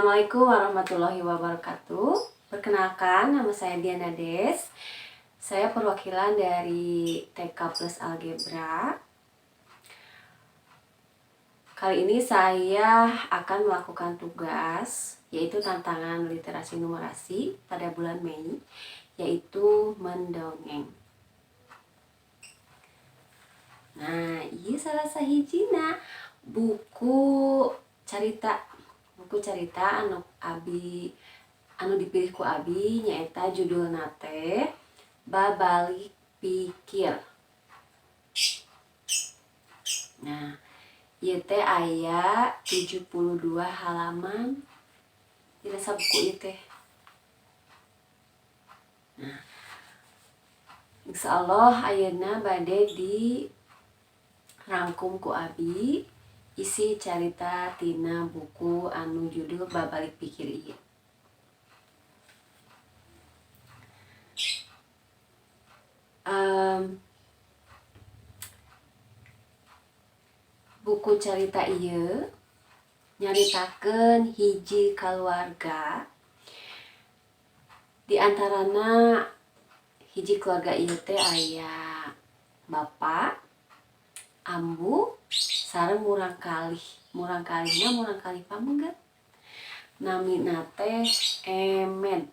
Assalamualaikum warahmatullahi wabarakatuh. Perkenalkan, nama saya Diana Des. Saya perwakilan dari TK Plus Algebra. Kali ini saya akan melakukan tugas, yaitu tantangan literasi numerasi pada bulan Mei, yaitu mendongeng. Nah, iya salah sahijina buku carita anu dipilih ku Abi nyaeta judulna teh Babalik Pikir. Nah, ieu teh aya 72 halaman dina buku ieu teh. Nah, insyaallah ayeuna bade di rangkum ku Abi isi carita tina buku anu judul Babalik Pikir ieu. Buku carita ieu nyaritakeun hiji keluarga. Di antarana hiji keluarga ieu teh aya bapa, ambu, sareng murang kalih pamengget. Namina teh Emed.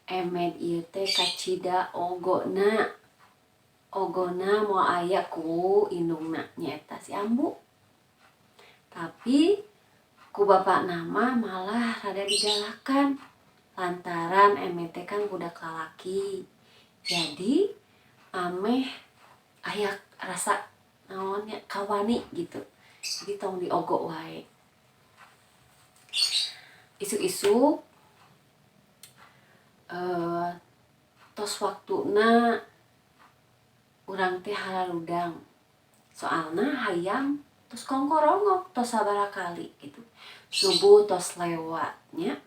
Emed ieu teh kacida ogona moal aya ku indungna nyaeta si ambu. Tapi ku bapa nama malah rada digalakan lantaran Emed teh kan budak lalaki. Jadi ameh aya rasa naonnya kawani gitu. Jadi tong diogo wae. Isu-isu tos waktuna urang teh halaludang. Soalna hayam tos kongkorongok tos sabaraha kali gitu. Subuh tos lewatnya.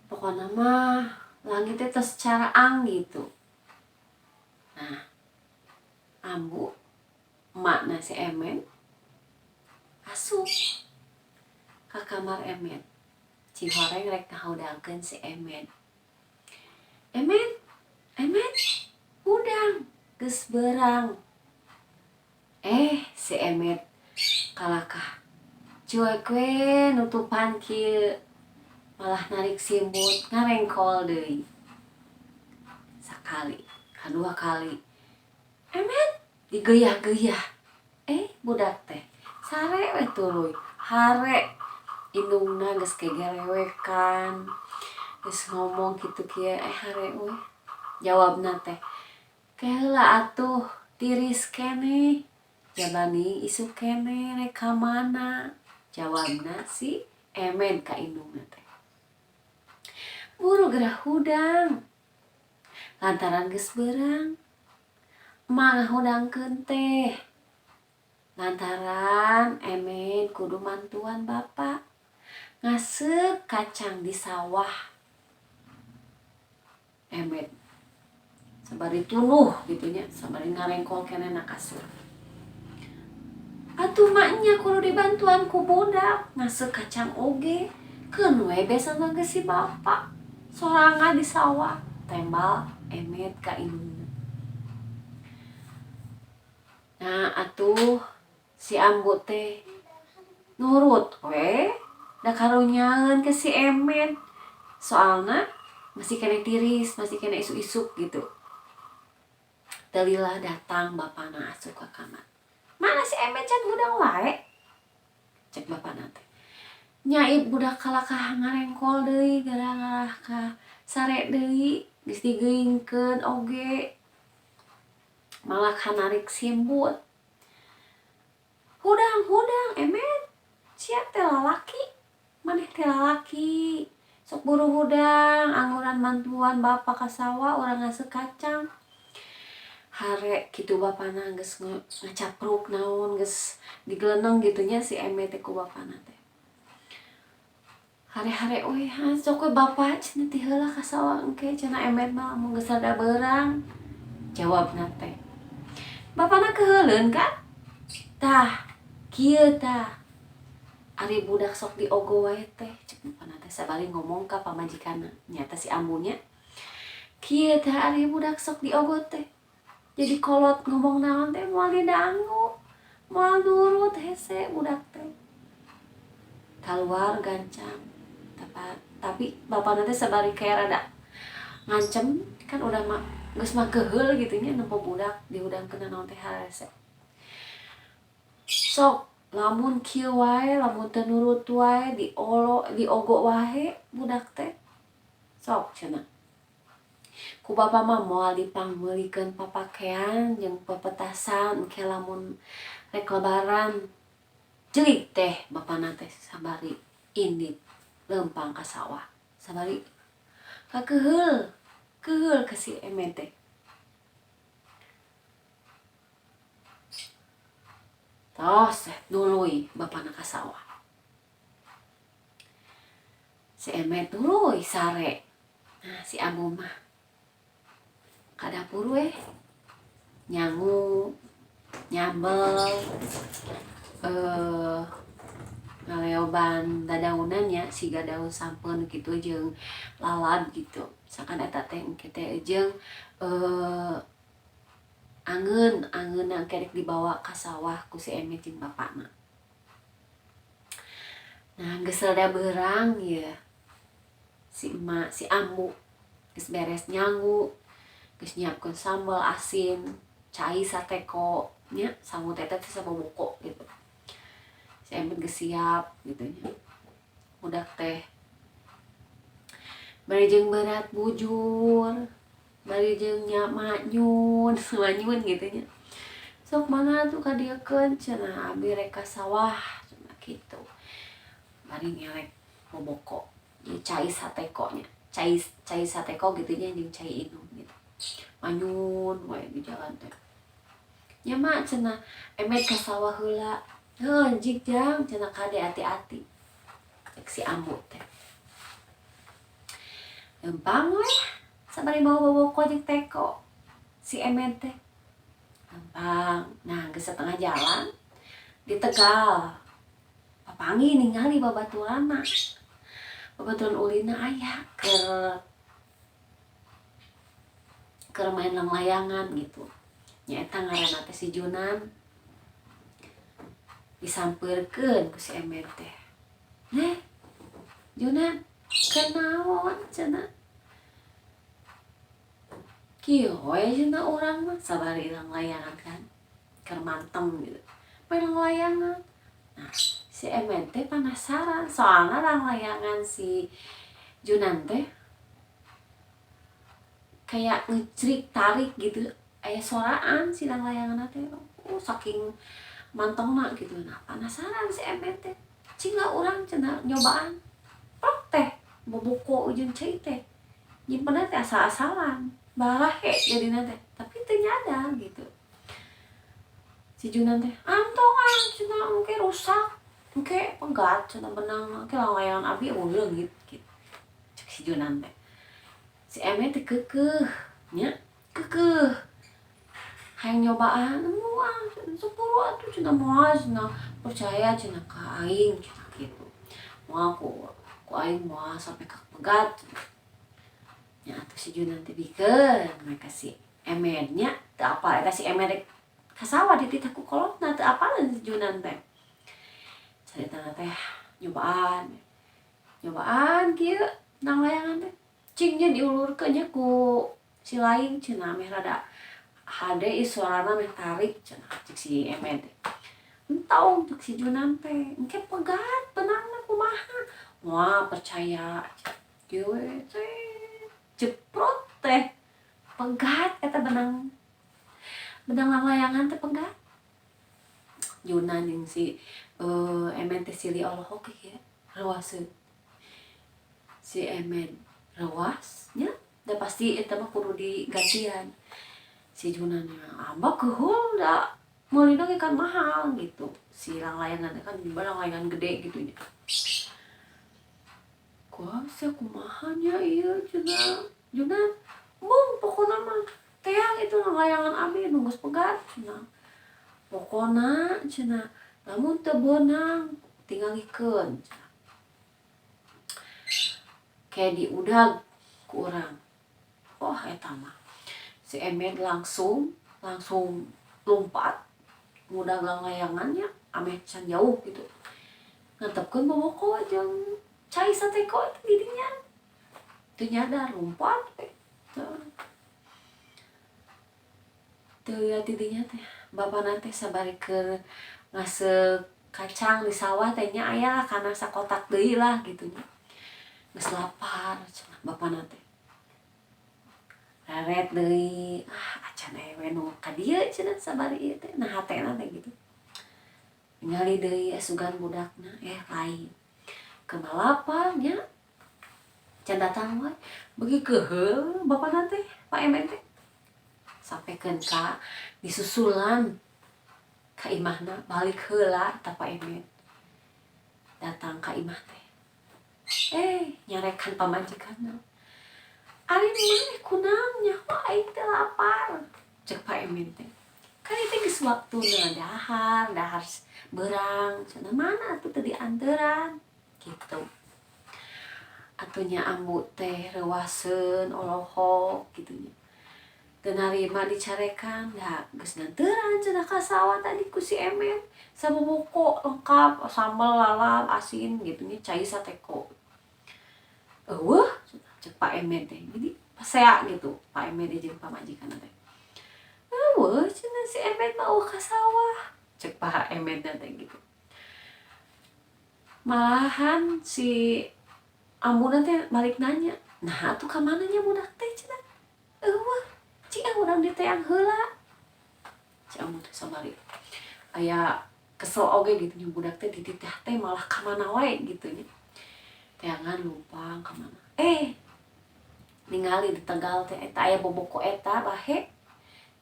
Pokona mah langit teh tos caraang gitu. Nah, ambu emakna si Emed asup ka kamar Emed. Cihoreng rek ngahaudangkeun si Emed. Emed, udang geus beurang. Si Emed kalakah cuek we nutupan kieu malah narik simbut ngarengkol deui. Sakali, kadua kali. Emed digeuyah-geuyah. Budak teh sare we tuluy, hare indungna geus kegerewekan. Geus ngomong kitu kieu hare we. Jawabna teh, "Keheula atuh, tiris keneh. Jalani isu keneh rek ka mana?" Jawabna si Emed ka indungna teh. "Buru gerah hudang. Lantaran geus beurang. Emak ngahudangkeun teh. Lantaran Emed kudu mantuan bapa ngaseuk kacang di sawah." Emed sabari tuluh gitunya, sabari ngarengkol keneh na kasur. "Atuh maknya kudu dibantuan ku budak ngaseuk kacang oge. Keun we besana geus si bapa sorangan di sawah." Tembal Emed ka indungna. Nah, atuh si ambu teh nurut we da karunyaeun ke si Emed. Soalna masih kena tiris, masih kena isu-isuk gitu. Dalilah datang bapana asup ka kamar. "Mana si Emed can hudang wae?" Cek bapana teh. "Nyai budak kalakah ngarengkol deui gara-gara ka sare deui geus digeuingkeun oge. Malah kanarik simbut." Hudang Emed. Sia teh lalaki. Maneh teh lalaki. Sok buru hudang, angguran mantuan bapa ka sawah urang ngaseuk kacang. Hare kitu bapana geus ngacapruk naon geus digleuneng gitunya si Emed teh ku bapana teh. "Hare-hare we, sok we bapa cenah ti heula ka sawah engke cenah Emed mah mun geus rada beurang." Jawabna teh. Bapana keheuleun kan? Tah, kieu tah. ari budak sok diogo wae teh cek bapana teh sabari ngomong ka pamajikanna nyata si ambunya kieu teh ari budak sok diogo teh jadi kolot ngomong naon teh moal didangu moal nurut hese budak teh keluar gancang tapi bapana teh sabari kayak rada ngancem kan udah geus mah keheul gitu nya nempo budak diudangkeun naon teh harese sok lamun kieu wae lamun teu nurut wae diogo wae budak teh sok cenah ku bapa mah moal dipangmeulikeun papakean jeung pepetasan engke lamun rek lebaran celik teh bapana teh sabari indit leumpang ka sawah sabari kakeheul ke si emet teh tos dului bapana ka sawah si emet dului sare nah si abu mah ka dapur we nyangu nyambel ngaleoban dadaunannya siga daun sampeun gitu jeung lalad gitu misalkan eta teh engke teh jeung angeun kerek dibawa ka sawah ku si emet jeung bapana. Nah geus rada beurang ya si emak si ambu geus beres nyangu geus nyiapkeun sambal asin cai sateko nya sangu teh teh saboboko gitu si emet geus siap gitu nya budak teh bari jeung berat bujur bari jeung nya manyun manyun gitu nya sok mana tuh ka dieukeun cenah abi rek ka sawah cenah kitu bari ngelek boboko jadi cai sateko nya cai sateko gitu nya jeung cai inung gitu manyun wae di jalan teh nya mak cenah emet ka sawah heula heuh jig jang cenah kade ati-ati cek si ambu teh lempang we sabari bawa boboko jeung teko si emet teh lempang nah geus setengah jalan di Tegal papangi ningali babaturanna babaturan ulina aya keur main layangan gitu nya eta ngaranna teh si Junan disampeurkeun ku si emet teh Junan kenaon cenah kieu we cenah urang mah sabari ilang layangan kan keur manteng gitu main layangan nah si emet teh penasaran soalna layangan si Junan teh kayak ngecrik tarik gitu aya soraan si layangan teh saking mantengna gitu nah penasaran si emet teh cingga urang cenah nyobaan prok teh boboko jeung cai teh nyimpenna teh asal-asalan barahe jadina teh tapi teu nyadar gitu si Junan teh antongan cenah engke rusak engke pegat cenah benang engke layangan abi uleung gitu cek si Junan teh si emet teh keukeuh nya keukeuh hayang nyobaan moal sepuro atuh cenah moal cenah percaya cenah ka aing cenah kitu moal ku aing moal sampai ka pegat nya atuh si Junan teh bikeun mereka si emet nya teu apal eta si emet ka sawah dititah ku kolotna teu apaleun si Junan teh caritana teh nyobaan kieu nang layangan teh cingnya diulurkeun nya ku si laing cenah meh rada hade suarana meh tarik cenah cek si emet teh entong cek si Junan teh engke pegat benangna kumaha moal percaya kieu we teh jeprot teh pegat eta benang layangan teh pegat Junan jeung si emet teh silih olohok kieu reuaseun si emet rewas nya da pasti eta mah kudu digantian si Junan abah keuhul da meulina ge kan mahal gitu si layangan kan dibala layangan gede gitu nya kuasa kumaha nya ieu cenah Junan mung pokona mah teang itu layangan abi nu geus pegat cenah pokona cenah lamun teu beunang tingalikeun kayak diudag ku urang. Wah eta mah si Emet langsung lompat ngudag layangannya ame can jauh gitu ngantepkeun boboko jeung cai sateko didinya teu nyadar lompat teu liat didinya teh bapana teh sabari keur ngaseuh kacang di sawah teh nya aya kana sakotak deui lah gitu nya geus lapar cenah bapana teh reret deui acan ewe nu ka dieu cenah sabari ieu teh nah hatena teh gitu ningali deui asugan budakna lain kemalapar nya can datang wae beuki keheul bapana teh Pak Emet teh sampaikeun ka disusulan ka imahna balik heula ta Pak Emet datang ka imah teh nyarekan pamajikanna ari maneh kunaon nyaho aing teh lapar cek Pak Emet teh kan itu geus waktuna dahar beurang cenah mana atuh teu dianteran gitu atunya ambu teh reuaseun olohok gitu nya teu narima dicarekan da geus nganteran cenah ka sawah tadi ku si Emet saboboko lengkap sambal lalap asin gitu nya cai sateko eueuh cek Pak Emet teh jadi pasea gitu Pak Emet jeung pamajikanna teh eueuh cenah si Emet mah ka sawah cek Pak Emet teh gitu malahan si ambuna teh balik nanya nah atuh ka mana nya budak teh cenah eueuh cing urang diteang heula si ambu teh sabari aya kesel oge gitu nya budak teh dititah teh malah ka mana wae gitu nya teangan lumpang ka mana ningali di Tegal teh eta aya boboko eta bahe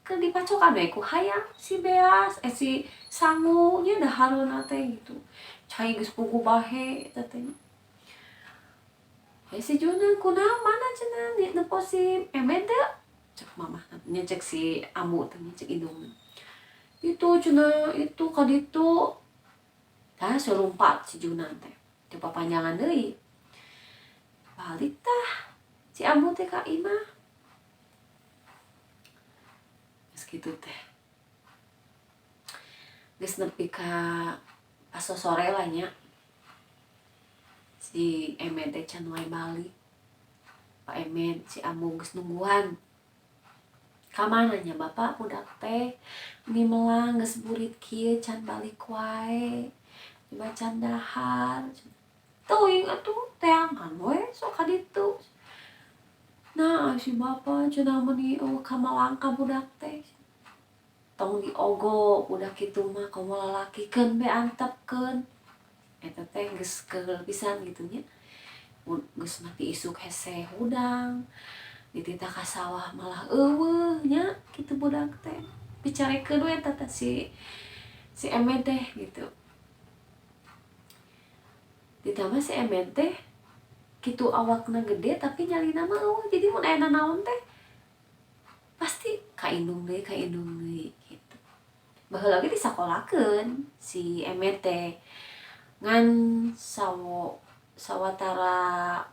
keur dipacokan we ku hayang si Beas si Sangu nya dahareuna teh gitu cai geus puguh bahe eta teh si Juna kunaon mana cenah nepo si Emet teh cek mamah nya cek si ambu teh cek indungna itu cenah itu ka ditu tah selumpat si Juna teh teu papanjangan deui balik tah si ambu teh ka imah geus kitu teh geus nepi ka pas sore lah nya si Emet teh can wae balik Pak Emet si ambu geus nungguan kamana nya bapak budak teh ini melang geus burit kieu can balik wae coba can dahar teuing atuh teangan we sok ka ditu nah si bapak cenah meuni ka malangka budak teh tong diogo budak kitu mah komo lalakikeun be antepkeun eta teh geus keul pisan gitu nya geus mati isuk hese hudang dititah ka sawah malah eueuh nya kitu budak teh bicarekeun we eta teh si Emet teh gitu ditambah si Emet teh kitu awakna gede tapi nyalina mah eueuh jadi mun aya nanaon teh pasti kaindung deui gitu baheula ge disakolakeun si Emet teh ngan sawatara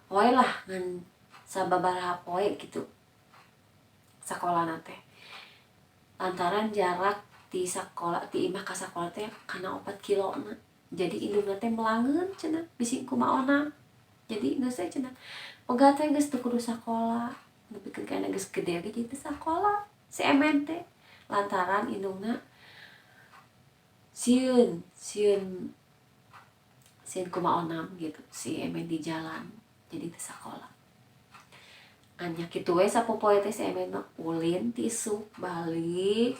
poe lah ngan sababaraha poe gitu sakolana teh lantaran jarak ti sakola ti imah ka sakola teh kana 4 kilona jadi indungna teh melangeun cenah bisi kumaona jadi geus teh cenah pegat teh geus teu kudu sakola nepikeun kana geus gede ge jadi sakola si Emet teh lantaran indungna sieun kumaonam gitu si Emet di jalan jadi teu sakola anya kitu we sapopoe teh si Emet mah ulin ti isuk balik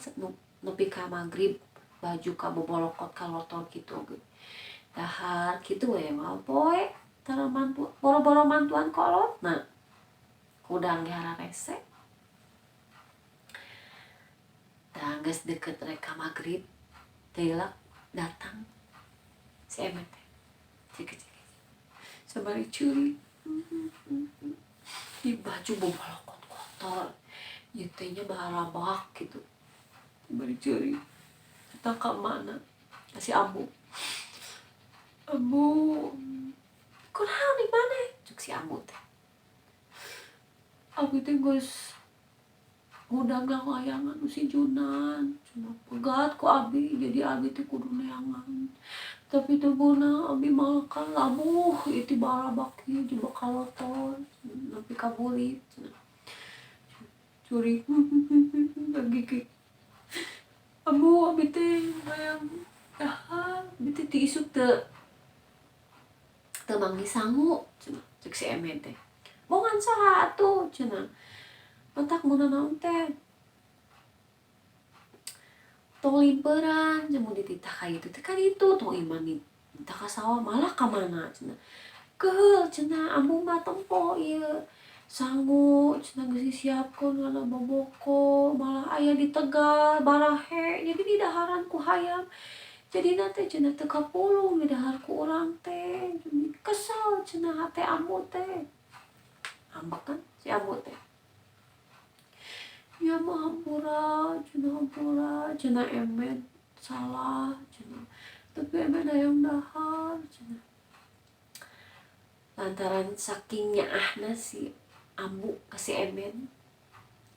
nepi ka magrib baju ka bobolokot ka lotor kitu ge dahar kitu we mah poe tara mantu boro-boro mantuan kolotna kudang ge hararese da geus deukeut rek ka magrib deulak datang si Emet teh cek sabari curi di baju bobolokot kotor ieu teh nya baharabak gitu sabari curi eta ka mana si ambu Ambu kunaon di mana cuk si ambu teh. Abi teh geus ngundang layangan si Junan cuma pegat ku abi jadi abi teh kudu neangan tapi teu beunang abi makan labuh itu barabaki di bakaloton nepi ka bulit curi lagi abu abi teh hayang dahar abi teh ti isuk teu manggih sangu cenah cek si Emet teh bongan saha atuh cenah mentak mun naon teh tong limperan jeung mun dititah ka itu teh kan itu tong iman dititah ka sawah malah ka mana cenah keheul cenah ambu mah tempo ieu sangu cenah geus disiapkeun ngana boboko malah aya di Tegal barahe jadi di daharan ku hayam jadi teh cenah teu kapulung di dahar ku urang teh jadi kesel cenah hate ambu teh ambek kan si ambu teh ya mah hampura cenah Emet salah cenah tapi Emet hayang dahar cenah lantaran saking nyaahna si ambu ka si Emet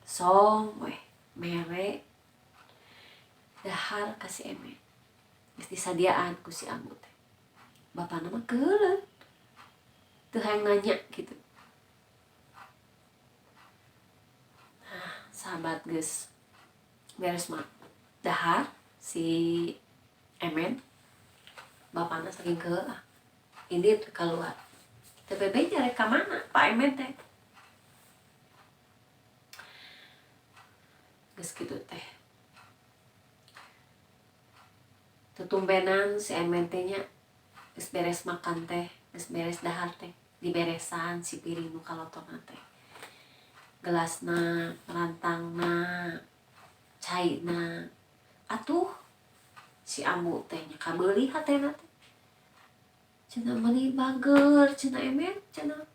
song weh mere dahar ka si Emet geus disadiaan ku si ambu teh bapana mah keuleun teu hayang nanya gitu. Sahabat geus beres mah dahar si Emet bapana saking keueuh ini teu kaluar teu bebe jare ka mana Pak Emet teh geus kitu teh tutumbenan si Emet teh nya geus beres makan teh geus beres dahar teh diberesan si piring nu kalotona teh gelasna rantangna caina atuh si ambu teh nya kabeuli hatena teh cenah meuli bager cenah Emet cenah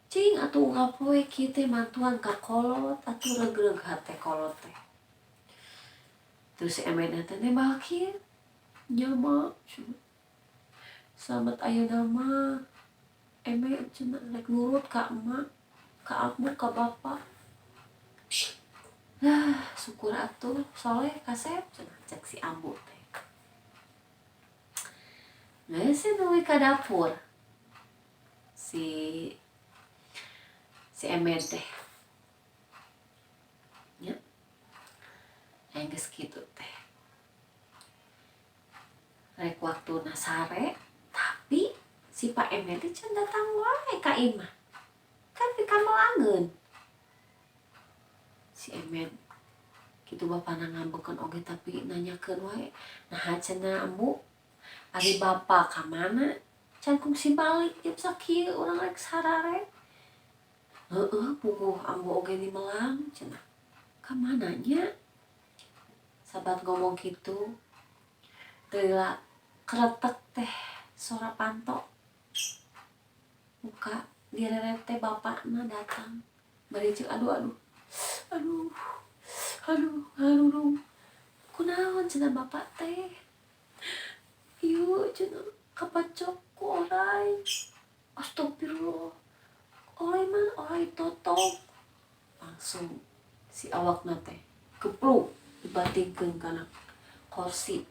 cing atuh ngapoe kieu teh mantuan ka kolot atuh regreg hate kolot teh terus si Emet teh nembal kieu nya mah sahabat ayeuna mah Emet cenah rek nurut ka emak ka ambu ka bapa syukur atuh soleh kasep cenah cek si ambu teh geus neui ka dapur si Emet teh nya geus kitu teh rek waktuna sare tapi si Pak Emet teh can datang wae ka imah kan di kamelangeun si Emet kitu bapana ngambekeun oge tapi nanyakeun wae naha cenah ambu ari bapa ka mana can kungsi balik jam sakieu urang rek sarare heueuh puguh ambu oge di Melang cenah ka mana nya sahabat ngomong kitu teula kretek teh sora panto muka direret teh bapakna datang bari ceuk aduh kunaon cenah bapak teh ieu cenah kapacok ku oray astagfirullah oray mah oray totong langsung si awakna teh kepluk dibatingkeun kana kursi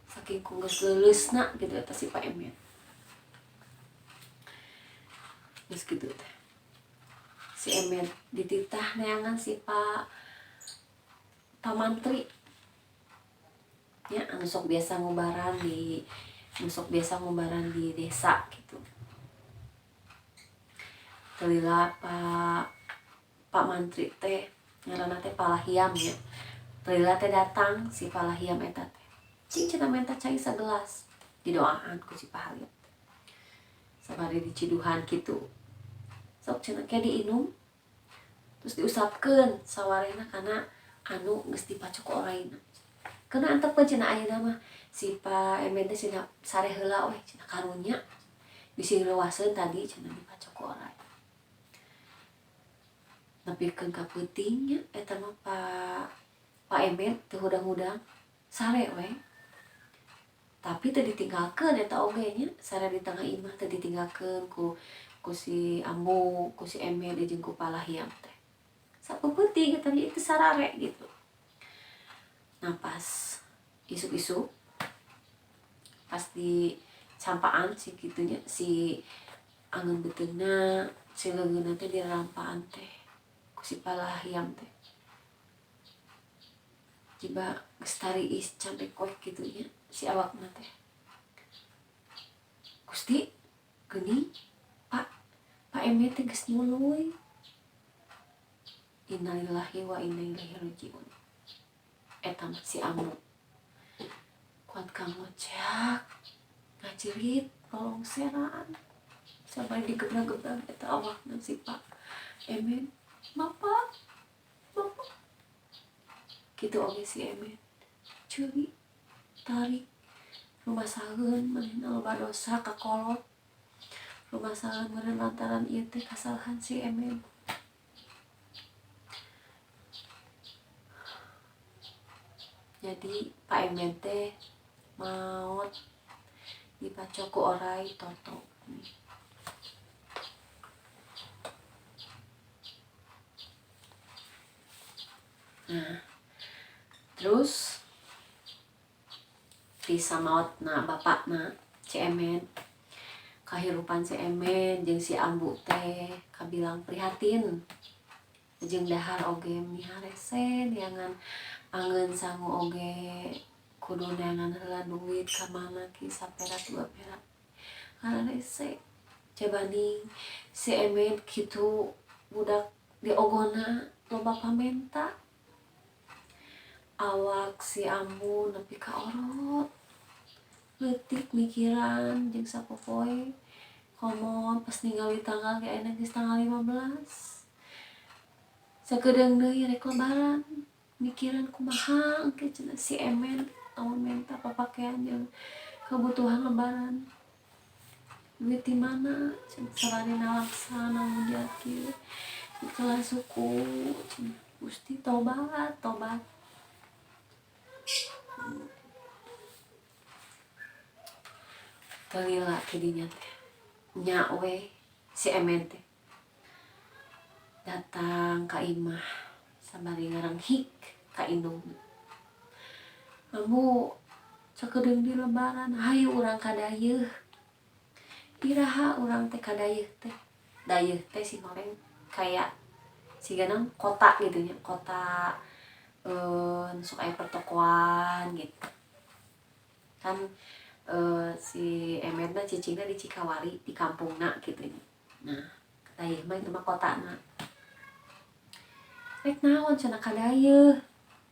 saking ku geus leuleusna gitu eta si Pak Emet geus kitu teh si Emet dititah neangan si Pak Mantri ya anu sok biasa ngubaran di desa gitu teulila Pak Mantri teh ngaranna teh Palahiam ya teulila teh datang si Palahiam eta teh cing cenah minta cai sagelas didoaan ku si Pahaliam sabari diciduhan kitu sok cenah ke diinum terus diusapkeun sawarehna kana anu geus dipacok ku orayna keuna antepkeun cenah ayeuna mah si Pak Emet teh cenah sare heula we cenah karunya bisi leuwaseun tadi cenah dipacok ku oray nepikeun ka peuting nya eta mah Pak Emet teu hudang-hudang sare we tapi teu ditinggalkeun eta oge nya sare di tengah imah teu ditinggalkeun ku si Ambu, ku si Emed jeung ku Palahiam teh. Sapeuting eta itu sarare gitu. Nah pas isu-isu pas di campaan si gitunya si angin beteuna si leungeunna teh dirampaan teh ku si Palahiam teh. Jiba geus tariis can rekoek kitu nya si awakna teh. Gusti, geuning Pak Emet teh geus mului. Innalillahi wa inna ilaihi rajiun. Eta mah si Ambu. Kuat kangocak, ngajerit, lolongseran. Sampai digebrak-gebrak eta awakna si Pak Emet. Bapak. Gitu oge si Emet. Ceuli, tarik. Rumah saeun manehna loba dosa kakolot. Rumah saeun meureun lantaran ieu teh kasalahan si Emet. Jadi Pak Emet teh maot dipacok ku orai toto. Nah, terus bisa maotna bapakna si Emet. Kahirupan si Emet jeung si Ambu teh kabilang prihatin. Jeung dahar oge mihar rese neangan angeun sangu oge kudu neangan heula duit ka mana ki saperak 2 perak. Karena rese cebanding si Emet kitu budak diogona loba pamenta. Awak si Ambu nepi ka orot. Leutik mikiran jeung sapopoe. Komo pas ningali tanggal ge ayeuna geus tanggal 15. Sakedeung deui rek lebaran. Mikiran kumaha engke cenah si Emet lamun menta papakean jeung kebutuhan lebaran. Duit di mana? Cenah sabarina laksana mun dia kieu. Ikhlas suku cenah. Gusti tobat. Kelila tidinya teh. Nya we si Emet teh datang ka imah sabari ngarenghik ka indung. Ambu sakedeung di lebaran hayu urang ka dayeuh. Iraha urang teh ka dayeuh teh. Dayeuh teh si goreng kayak sigana kota gitu nya, kota sok aya pertokoan gitu. Kan si Emet mah cicingna di Cikawari di kampungna gitu nya. Nah, dayeuh mah itu mah kotana. Rek naon cenah ka dayeuh?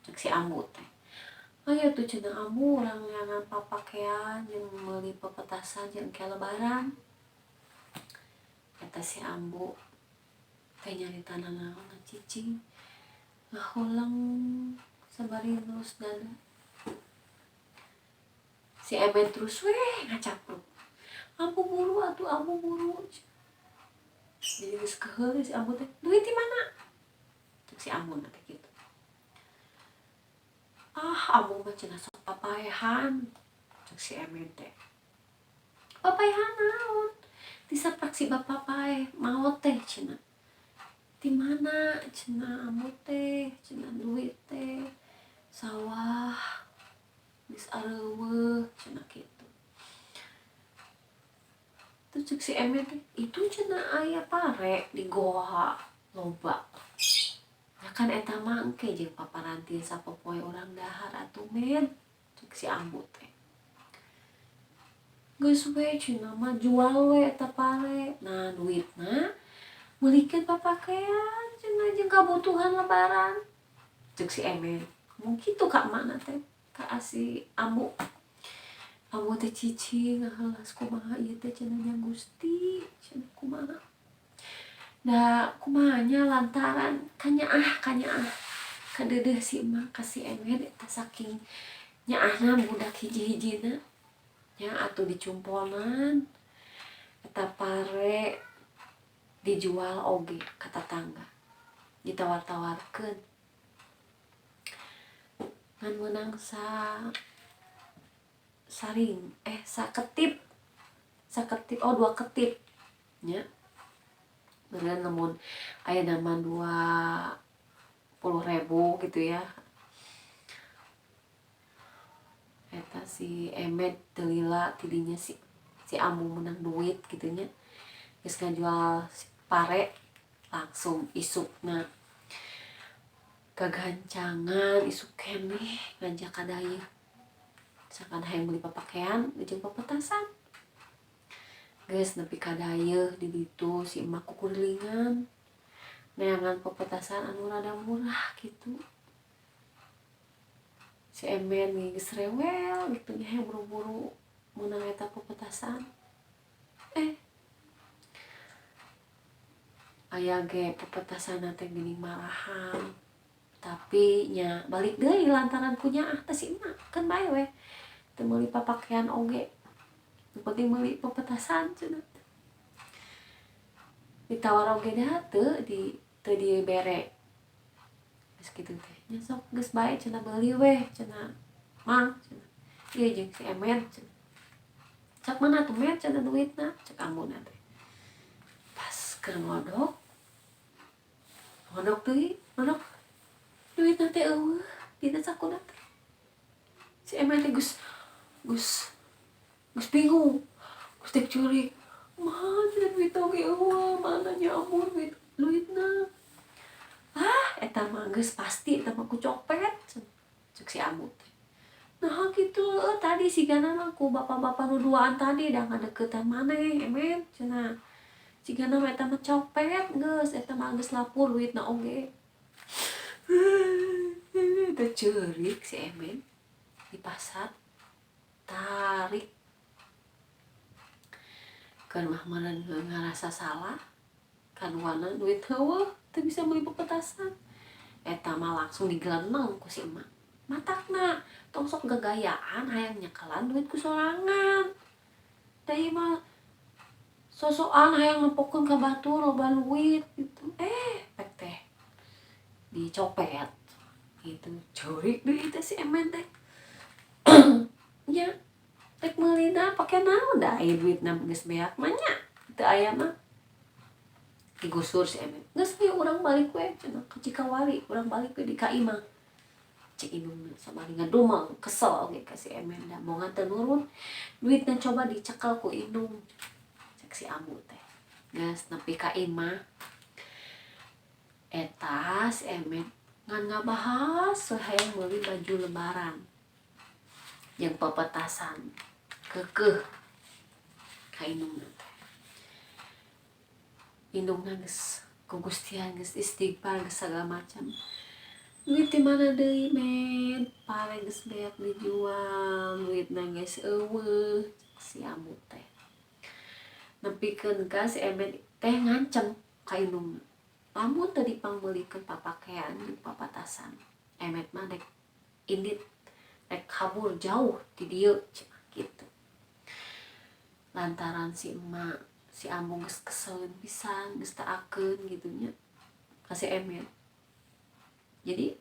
Cek si Ambu teh. Aya tuh cenah Ambu urang neangan papakean jeung meuli pepetasan jeung ke lebaran. Kata si Ambu teh nyaritana naon cicing. Ngahulang sabari terus dana. Si Emet terus ngacapruk. Ambu buru atuh, Ambu buru. Jadi geus keheul si Ambu teh, duit di mana? Cek si Ambu teh kitu. Ambu mah cenah sok papaehan. Cek si Emet teh. Papaehan naon? Disaprak si bapak pae, maot teh cenah. Di mana cenah Ambu teh, cenah duit teh. Sawah geus areuweuh cenah kitu. Terus cek si Emet teh, itu cenah aya pare di goa loba. Ya kan eta mah engke jeung paparanti sapopoe urang dahar atuh men. Cek si Ambu teh. Geus we cenah mah jual we eta pare. Nah duitna meulikeun papakean cenah jeung kabutuhan lebaran. Cek si Emet. Mun kitu ka mana teh? Ka si Ambu. Ambu teh cicing ngahelas kumaha ieu teh cenah nya Gusti. Cenah kumaha? Da kumahanya lantaran kanyaah kadeudeuh si emak ka si Emet eta saking nyaahna budak hiji-hijina nya atuh dicumpolnan eta pare dijual oge ka tetangga ditawar-tawarkeun ngan meunang saring saketip oh 2 ketip nya beneran namun aya nama 20.000 gitu ya. Eta si Emet Delila tidinya si Ambu menang duit gitunya geus ngajual si pare langsung isukna kegancangan isuk keneh ngajak kadayeuh misalkan hayang beli pakaian jeung pepetasan geus nepi kadayeuh di ditu si emak kukulilingan neangan pepetasan anu rada murah gitu. Si Emen geus rewel gitu nya buru-buru meunang eta pepetasan. Aya ge pepetasan teh geuning marahan. Tapi nya balik deui lantaran punya teh si emak kan bae we. Teu meuli papakean oge. Yang penting meuli pepetasan cenah. Ditawar oge dah teu dibere. Geus kitu teh. Nya sok geus bae cenah beuli we cenah. Mang cenah. Ieu jeung si Emen cenah. Cak mana tuh Met cenah duitna? Cak ambuna teh. Pas keur ngodok duitna teh eueuh dina sakuna teh. Si Emen teh geus bingung. Geus tek curik. Mana duit oge eueuh, mana nya ampun duitna. Eta mah geus pasti eta mah ku copet. Cek si Ambu teh. Nah gitu tadi sigana mah ku bapak-bapak nu duaan tadi da ngadeuketan maneh Emen cenah. Sigana mah eta mah copet geus eta mah geus lapur duitna oge. Teu ceurik si Emen di pasar tarik kan mah meureun ngarasa salah kaduana duit heueuh teu bisa meuli pepetasan eta mah langsung digeleneng ku si emak matakna tong sok gagayaan hayang nyekelan duit ku sorangan da ieu mah sosokan hayang nempokeun ka batur loba duit gitu pek teh dicopet gitu ceurik deui teh si Emen teh nya tek meulina pake naon da aya duitna geus beak mah nya teu aya mah digusur si Emen geus ieu urang balik we cenah ka Cikawali urang balik we di ka imah cek indungna sabari ngadumeng kesel oge ka si Emen da moal teu nurun duitna coba dicekel ku indung cek si Ambu teh geus nepi ka imah eta si Emen ngan ngabahas we hayang meuli baju lebaran jeung pepetasan keukeuh ka indungna teh. Indungna geus ku Gustian geus istighfar geus sagala macam. Duit di mana deui men? Pare geus beak dijual, duitna geus eueuh si Ambu teh. Nepikeun ka si Emen teh ngancem ka indungna. Lamun teu dipangmeulikeun papakean jeung papatasan. Emet mah dek indit rek kabur jauh ti dieu cenah kitu. Lantaran si emak si Ambu geus kesel pisan geus taakeun gitu nya ka si Emet. Jadi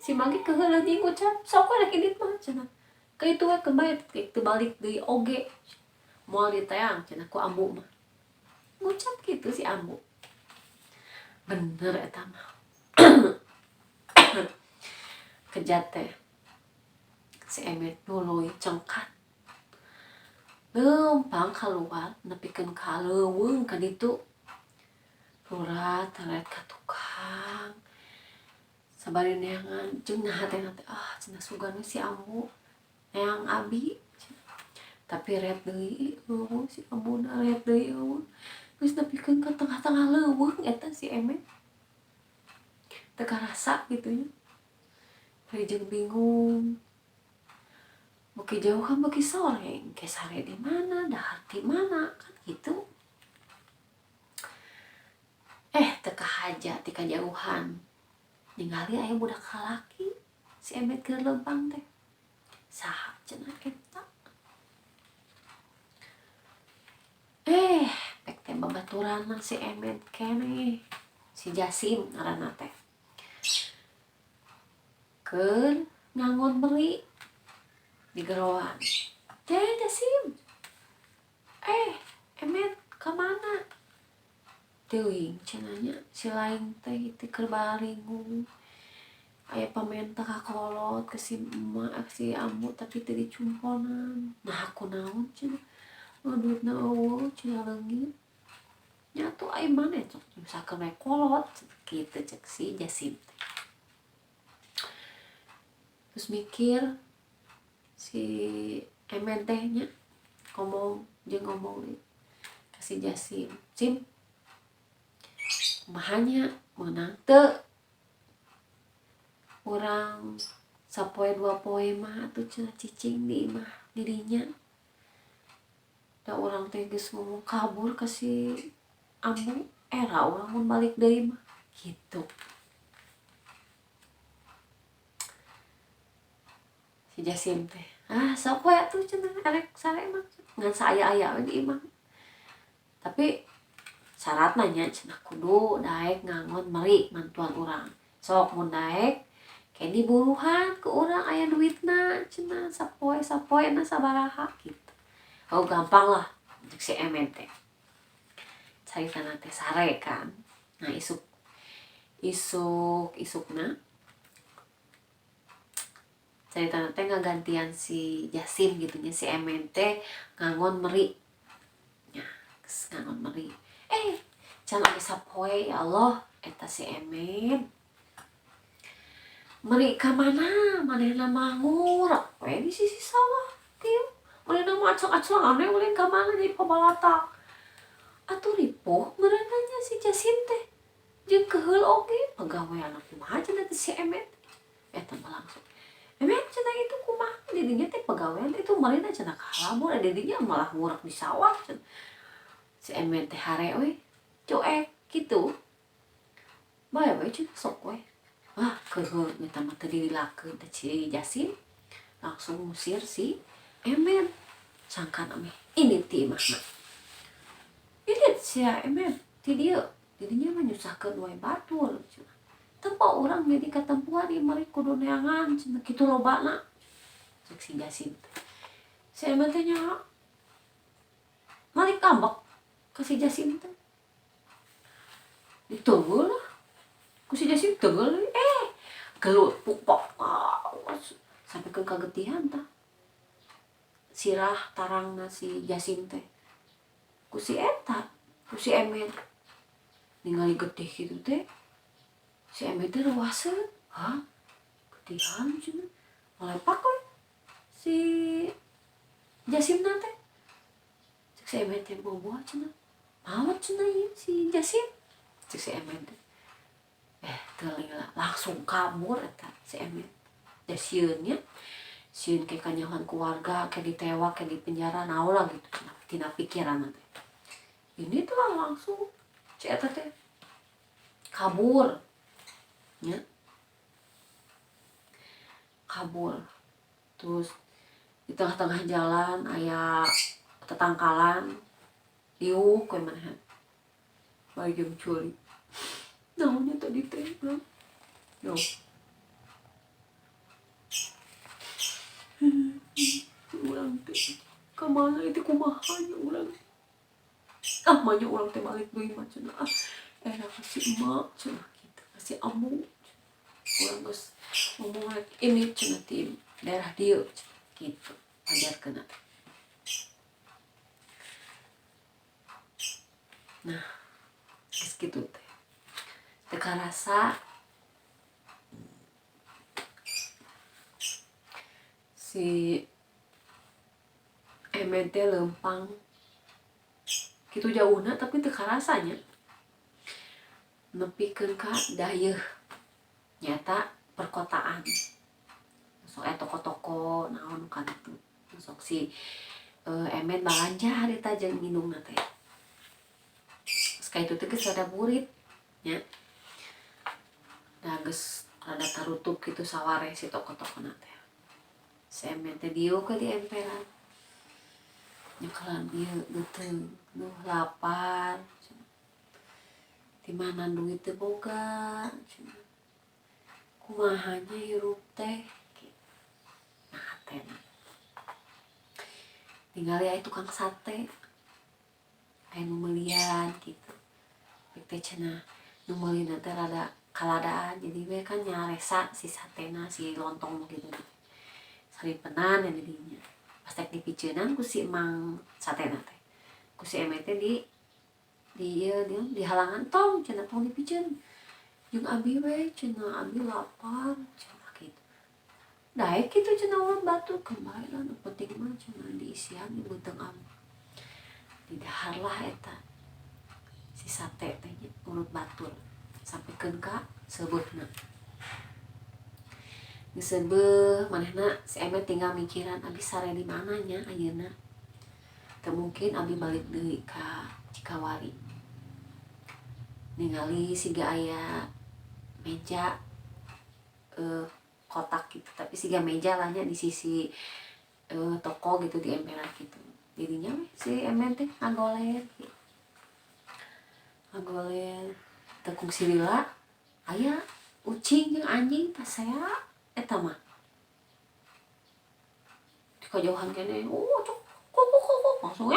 si Magi keheula jeung ngucap sok we rek indit mah cenah. Kaitu we kebae teu balik deui oge. Moal diteang cenah ku Ambu mah. Ngucap kitu si Ambu. Bener eta mah. Kejat teh si Emet nuluy cengkat leumpang kaluar nepikeun ka leuweung ka ditu rurat taret ka tukang sabari neangan jeung naha teh cenah sugan we si Ambu neang abi tapi ret deui si Ambuna ret deui geus nepikeun ka tengah-tengah leuweung eta si Emet teu karasa gitu nya jeung bingung beki jauh kan beki sore ke sare di mana dahar di mana kan gitu teu kahaja ti kajauhan ningali aya budak kalaki si Emet keur leumpang teh saha cenah eta pek teh babaturan si Emet keneh si Jasim ngaranna teh keur ngangon beri di geroan Jasim, emet kemana teuing cenanya si lain teh itu kerbaringu aya pamentah kakolot ke si emak si ambu tapi teu dicumponan nah aku naon cenah duitna eueuh cenah leungit nya tuh aya maneh cok misalkan we kolot kitu cek si Jasim terus mikir si emet teh nya ngomong ke si Jasim, Sim kumahanya meunang teu urang sapoe dua poe mah atuh cenah cicing di imah dirinya da urang teh geus ngomong kabur ka si ambu era urang mun balik deui mah gitu si Jasim teh sok we atuh cenah erek sare mah ngan saaya-aya we di imah tapi syarat nanya cenah kudu daek ngangon meri mantuan urang sok mun daek kayak diburuhan ke urang aya duitna cenah sapoe na sabaraha gitu gampang lah untuk si emet teh caritana teh sare kan nah isukna caritana teh ngagantian si Jasim gitunya si emet teh ngangon meri nya ngangon meri can aya sapoe ya Allah eta si emet meri ka mana manehna mangur we di sisi sawah kieu manehna mah aclang-aclang ane ulin ka mana jadi pabalatak atuh ripuh meureunna si Jasim teh jeung keheul oge pagawean kumaha cenah teh si emet eta mah langsung emet cenah itu kumaha didinya teh pagawean itu marina cenah kalabur didinya malah ngurak di sawah cenah si emet teh hare we cuek gitu bae we cenah sok we keheul eta mah teu dililakeun teh si Jasim langsung ngusir si emet sangkan ame ini ti imahna ini sia emet ti dieu didinya mah nyusahkeun wae batur cenah tempo urang jadi katempuhan ieu mari kudu neangan cenah kitu lobana cek si Jasim si emet teh nya malik kambek ka si Jasim teh diteugel lah ku si Jasim teugel gelut pupok sampai ke kagetihan tah sirah tarangna si Jasim teh ku si emet ningali getih gitu teh si emet teh reuaseun getihan cenah malepak we si Jasimna teh cek si emet teh boboa cenah maot cenah ieu si Jasim cek si emet teh teu lila langsung kabur eta si emet da sieun nya sieun ke kanyahoan keluarga ke ditewak ke di penjara naon lah gitu tina pikiran teh ini tuh langsung si eta teh kabur nya kabur terus di tengah-tengah jalan aya tetangkalan liuk we maneh bae jeung curi naonnya tadi teh yo urang teh kamana itu kumahanya urang mahnya urang teh balik deui mah cenah era ka si emak cenah kitu ka si ambu urang geus ngomong ini cenah ti daerah dieu gitu ajarkeun teh nah geus kitu teh teu karasa si emet teh leumpang kitu jauhna tapi teu karasanya nepikeun ka dayeuh nyata perkotaan sok aya toko-toko naon kan itu sok si emet balanja harita jeung indungna teh sekali itu teh geus rada burit nya da geus rada tarutup gitu saware si toko-tokona teh si emet teh dieu ke di emperan nyekalan ieu geuteung nuh lapar di mana duit teu boga kumahanya hirup teh nah teh tinggal ya tukang sate aya nu meulieun gitu teh cenah nu meulieun teh rada kaladaan jadi we kan nyaresa si satena si lontong gitu saripenan ya didinya pas tek dipiceunan ku si emang satena teh ku si emet teh di halangan tong cenah tong dipikeun jeung abi we cenah abi lapar cenah kitu daek kitu cenah ulun batur kembali lah nu penting mah cenah diisian di beuteung am di dahar lah eta si sate teh urut batur sampikeun ka seubeuna geus seubeuh manehna si emet tinggal mikiran abi sare di mana nya ayeuna teu mungkin abi balik deui ka Cikawari ningali siga aya meja kotak gitu tapi siga meja lahnya di sisi toko gitu di emperan gitu jadinya si emet teh ngagoler gitu. Ngagoler tekung silila aya ucing jeung anjing tas saya eta mah di kajauhan kene cok kok langsung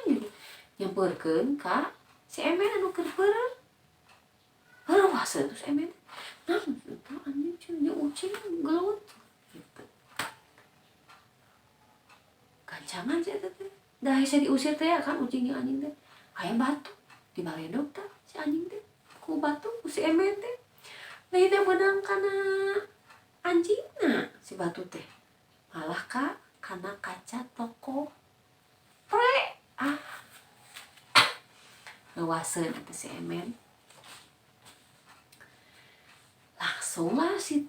gitu nyamperkeun ka si emet anu keur beureum heurewaseun terus emet nah itu anjing jeung ucing gelut gitu gancangan sih eta teh dah saya diusir teh kan ucing jeung anjing teh aya batu di baledog teh si anjing teh ku batu ku si emet teh lainnya benang kana anjingna si batu teh malah kana kaca toko pre lewaseun eta si emet langsung lah si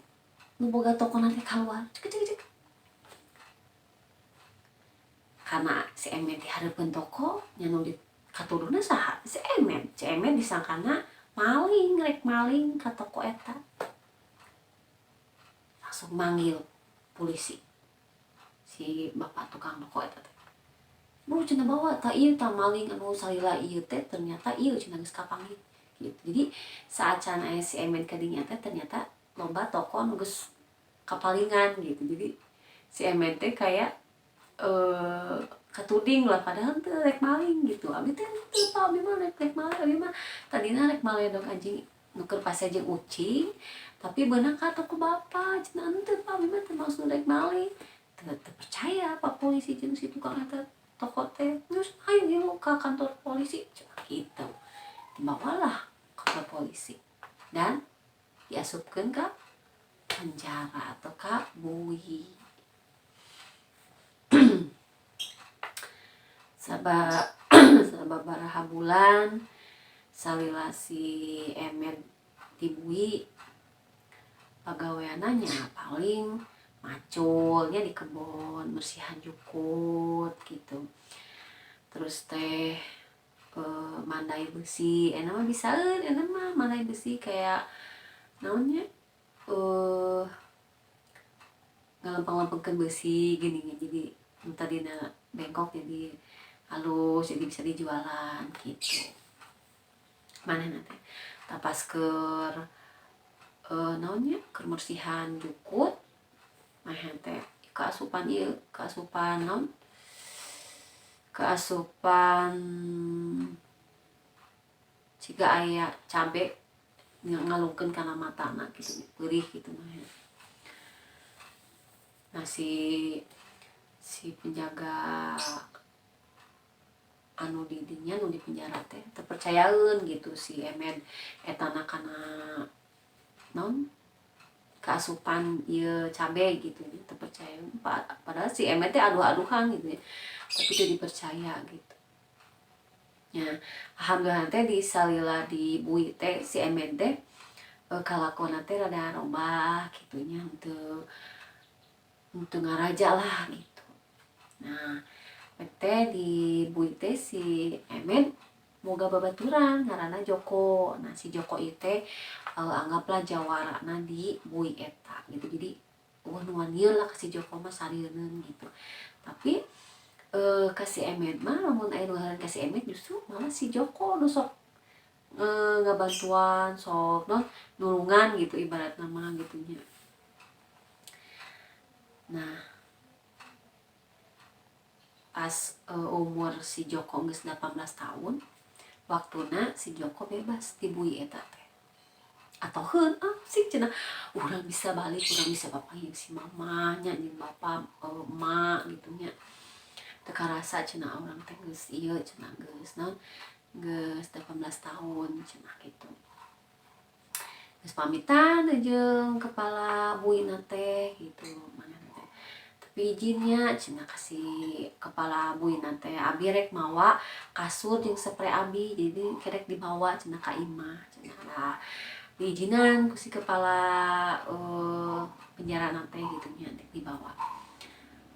nu boga toko nanti keluar cek karena si emet di hareupeun toko nya nu di katurunna saha si emet disangkana maling rek maling ka toko eta langsung manggil polisi si bapak tukang toko eta teh bu cenah bawa ta ieu ta maling anu salila ieu teh ternyata ieu cenah geus kapanggih gitu jadi saat can aya si emet ka dinya teh ternyata loba toko anu geus kapalingan gitu jadi si emet teh kayak katuding lah padahal teh rek maling gitu abi teh teu pa abi mah rek maling abi mah tadina rek maledog anjing nuker pase jeung ucing tapi beunang ka toko bapa cenah teu pa abi mah teu maksud rek maling teu percaya pak polisi jeung si tukang eta toko teh geus ayo ieu ka kantor polisi cenah kitu dibawalah ke kantor polisi dan diasupkeun ka penjara atau ka bui sababaraha bulan salila si emet di bui pagaweananya paling maculnya di kebon bersihan jukut gitu terus teh mandai besi enak mah bisaeun enak mah mandai besi kayak naonnya ngelempeng-lempengkeun besi gini jadi tadina bengkok jadi halus jadi bisa dijualan gitu manehna teh tapas keur naonnya keur bersihan jukut manehna teh keasupan ieu keasupan naon keasupan ciga aya cabe ngalungkeun kana matana gitu perih gitu manehna nah si penjaga anu di dinya nu di penjara teh terpercayaeun gitu si emet etana kana non keasupan ieu cabe gitu terpercayaeun padahal si emet teh aduh-aduhan gitu ya tapi teu dipercaya gitu nya alhamdulillah teh di salila di bui teh si emet teh kalakuan teh rada robah gitunya untuk ngaraja lah gitu nah teh di bui teh si emet moga babaturan ngaranna Joko nah si Joko ieu teh anggaplah jawarana di bui eta gitu jadi nuan ieu lah si Joko mah sarieun gitu tapi kasih emet mah lamun aya nuhareun kasih emet justru malah si Joko nu sok ngabantuan sok nulungan gitu ibaratna mah gitunya nah pas umur si Joko geus 18 tahun, waktuna si Joko bebas ti bui eta teh. Atau sih cenah urang bisa balik, urang bisa papanggih si mamanya jeung bapa emak gitu nya. Teu karasa cenah urang teh geus ieu cenah geus naon geus 18 tahun cenah gitu. Geus pamitan jeung kepala buina teh gitu manehna teh. Tapi izinnya cenah kasih kepala buina teh abi rek mawa kasur jeung spray abi jadi kerek dibawa cenah ka imah cenah lah. Diizinan ku si kepala penjara teh gitu nya dibawa.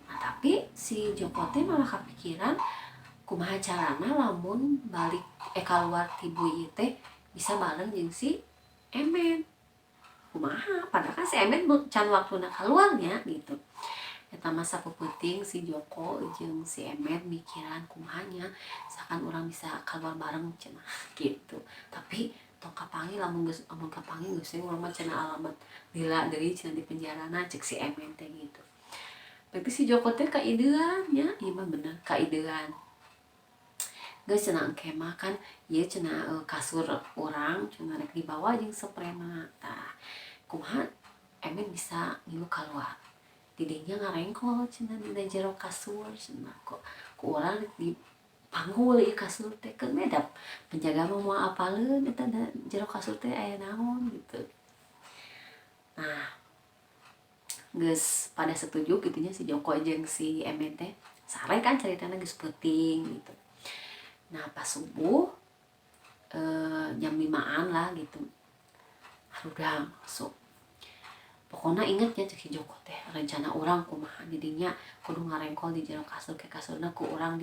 Nah tapi si Joko teh malah kepikiran kumaha carana lamun balik keluar ti bui teh bisa bareng jeung si Emen. Kumaha padahal kan si Emen can waktuna keluarnya gitu. Eta masa peuting si Joko jeung si Emen mikiran kumahanya sakan orang bisa keluar bareng cenah gitu. Tapi tong kapanggih lamun kapanggih geus urang mah cenah alamat lila deui cenah di penjarana cek si Emen teh gitu. Tapi si Joko teh kaidean nya, ieu mah bener kaidean. Geus cenah engke mah kan ieu cenah kasur urang cenah rek dibawa jeung sprayna. Tah kumaha Emen bisa ngilu kaluar. Didinya ngarengkol cenah dina jero kasur cenah kok ku urang di panggul ieu kasur teh keun beda. Penjaga mah moal apaleun eta jero kasur teh aya naon gitu. Nah, geus pada setuju gitunya si Joko jeung si Emen teh. Sare kan caritana geus peuting gitu. Nah pas subuh jam 5-an lah gitu harudang masuk. Pokoknya inget ya cek si Joko teh rencana orang kumaha didinya kudu ngarengkol di jero kasur ke kasurna ku orang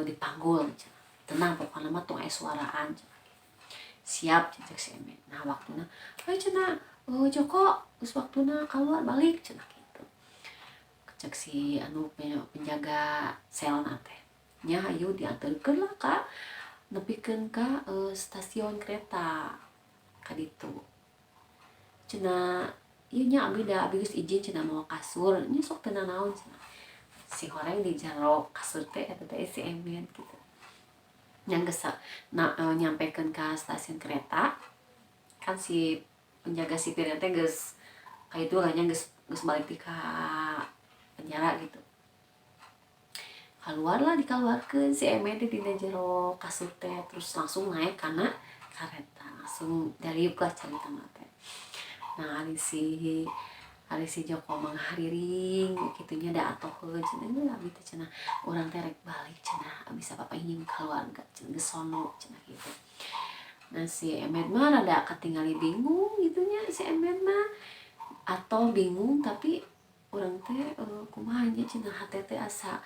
dipanggul tenang pokoknya mah tong aya suaraan siap cek si Emen. Nah waktuna ayo cenah Joko geus waktuna keluar balik cenah gitu. Cek si penjaga selna teh nya hayu dianterkeun lah ka nepikeun ka stasiun kereta ka ditu cenah ieu nya abi geus izin cenah mawa kasur nya sok teu naon cenah si horeng di jero kasur teh eta teh si Emen gitu nya geus nyampekeun ka stasiun kereta kan si penjaga sipirnya teh geus kaitu lah nya geus balik ti ka penjara gitu. Keluar lah dikeluarkeun si Emen teh dina jero kasur teh terus langsung naik kana kareta langsung dariuk lah carita teh. Nah hari si Joko menghariring kitunya da atoheun cenah abi teh cenah urang teh rek balik cenah bisa papahin keluarga cenah geus sono cenah gitu. Nah si Emen mah rada katingali bingung gitunya si Emen mah atau bingung tapi urang teh kumaha nya cenah hate teh asa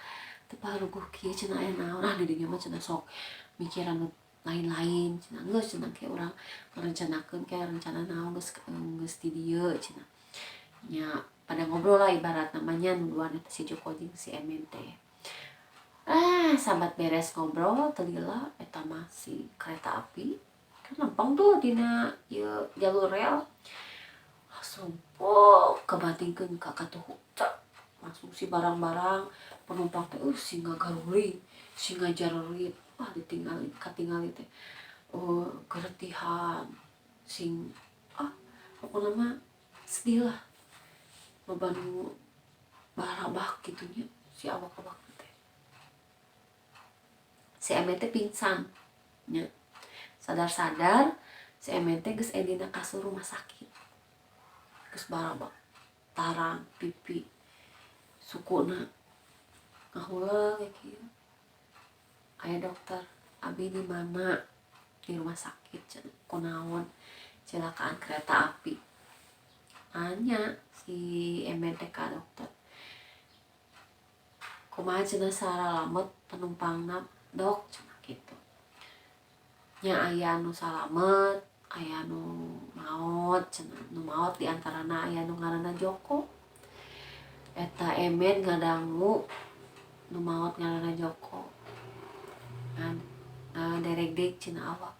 teparuguh kieu cenah aya naon didinya mah cenah sok mikiran lain-lain cenah geus cenah ke urang merencanakeun ke rencana naon geus ti dieu cenah nya pada ngobrol lah ibarat namanya nuduan eta si Joko jeung si Emen teh. Sambat beres ngobrol teu lila eta mah si kereta api kan lempeng tuh dina ieu jalur rel langsung kebantingkeun ka katuhu langsung si barang-barang penumpang teh singa garuri singa jarerit katingali teh geretihan sing pokoknya mah sedih lah beban barabak gitunya si awak-awak teh. Si Emen teh pingsan nya sadar-sadar si Emen teh geus aya dina kasur rumah sakit geus barabak tarang pipi sukuna ngahuleung kayak kieu. Aya dokter, abi di mana? Di rumah sakit cenah. Kunaon? Celakaan kereta api. Anya si Emen teh ka dokter. Kumaha cenah saralamet penumpangna, Dok? Cenah kitu. Nya aya anu salamet, aya anu maot cenah. Nu maot di antarana aya nu ngaranna Joko. Eta Emen ngadangu nu maot ngaranna Joko. Derek dek cenah awak.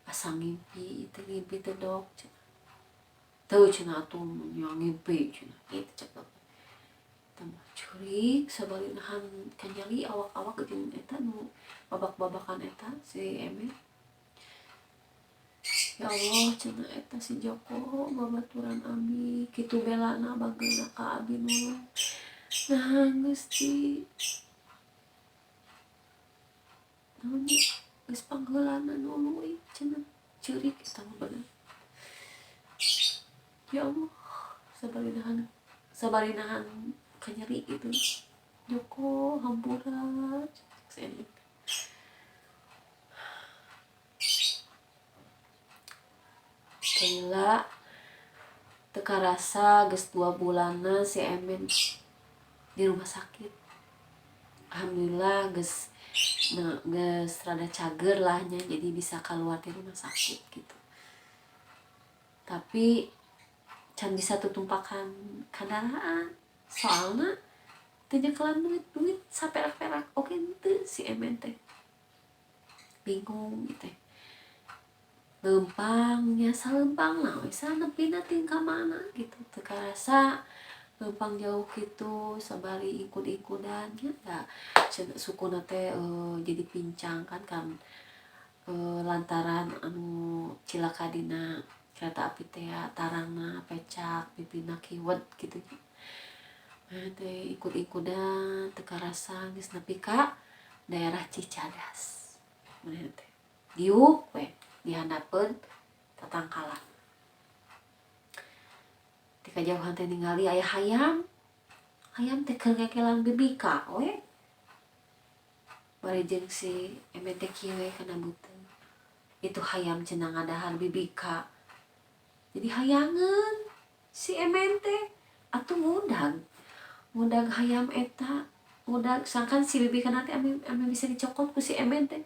Asa ngimpi teh Dok cenah. Teu cenah atuh nya ngimpi cenah. Kitu cek dokter. tambah curik sabari nahan kanyali awak-awak jeung eta nu babak-babakan eta si Emet. Ya Allah cenah eta si Joko babaturan abi kitu belana bageuna ka abi nolong. Nah Gusti naon geus pangheulana nuluy cenah ceurik eta mah bener. Ya Allah sabari nahan kanyeri itu Joko hampura sen Kayla teka rasa geus 2 bulanna si Emen di rumah sakit. Alhamdulillah geus rada cager lah nya, jadi bisa keluar dari rumah sakit gitu. Tapi can bisa tutumpakan kendaraan soalnya teu nyekelan duit saperak-perak oke henteu si Emen teh. Bingung gitu. Lempangnya salempang lah bisa nepina tingkah mana gitu teka rasa lempang jauh gitu sabari ikut-ikudannya ya suku nate jadi pincang kan lantaran anu cilaka dina kereta api teh tarangna pecak pipina kiwet gitu teh ikut-ikudan teka rasa geus nepi ka daerah Cicadas mana teh diuk we dihandapeun tatangkala di kajauhan teh ningali aya hayam teh keur ngekelan bibika we bari jeung si Emet teh kieu we kana beuteung itu hayam cenah ngadahar bibika jadi hayangeun si Emet teh atuh ngudag hayam eta ngudag sangkan si bibikana teh ame bisa dicokot ku si Emet teh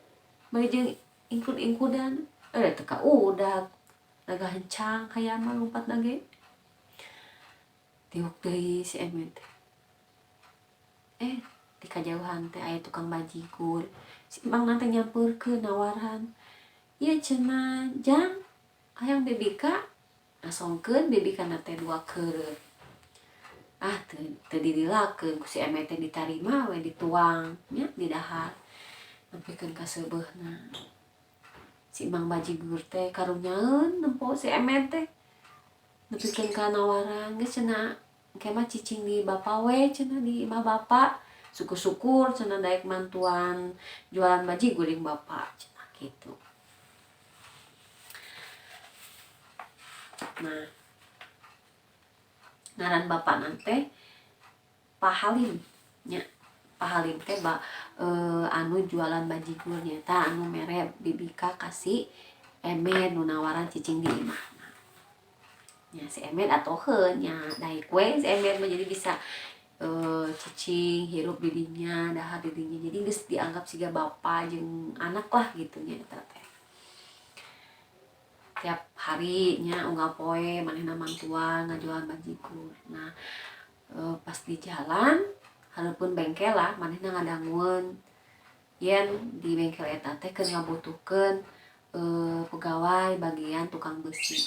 bari jeung ingkud-ingkudan teka udag naga hencang hayam mah lompatna ge tiuk deui si Emet di kajauhan teh aya tukang bajigur si Imang nanti nyampeurkeun nawaran ieu cenah jang hayang bibika nasongkeun bibikana teh 2 keureup teu dililakeun ku si Emet teh ditarima we dituang nya di dahar neupikeun ka seubeuna si Imang bajigur teh karunyaeun nempo si Emet teh nepikeun ka nawaran geus cenah engke mah cicing di bapa we cenah di imah bapa syukur-syukur cenah daek mantuan jualan bajigur jeung bapa cenah kitu. Nah ngaran bapa nante Pak Halim nya Pak Halim teh anu jualan bajigur nyata anu mere bibika kasih Emet nu nawaran cicing di imah nya si Emet atoheun nya daek we si Emet mah jadi bisa cicing hirup di dinya dahar di dinya jadi geus dianggap siga bapa jeung anak lah gitu nya eta teh tiap hari nya unggal poe manehna mantuan ngajualan bajigur. Nah pas di jalan hareupeun bengkel lah manehna ngadangueun yen di bengkel eta teh keur ngabutuhkeun pegawai bagian tukang besi.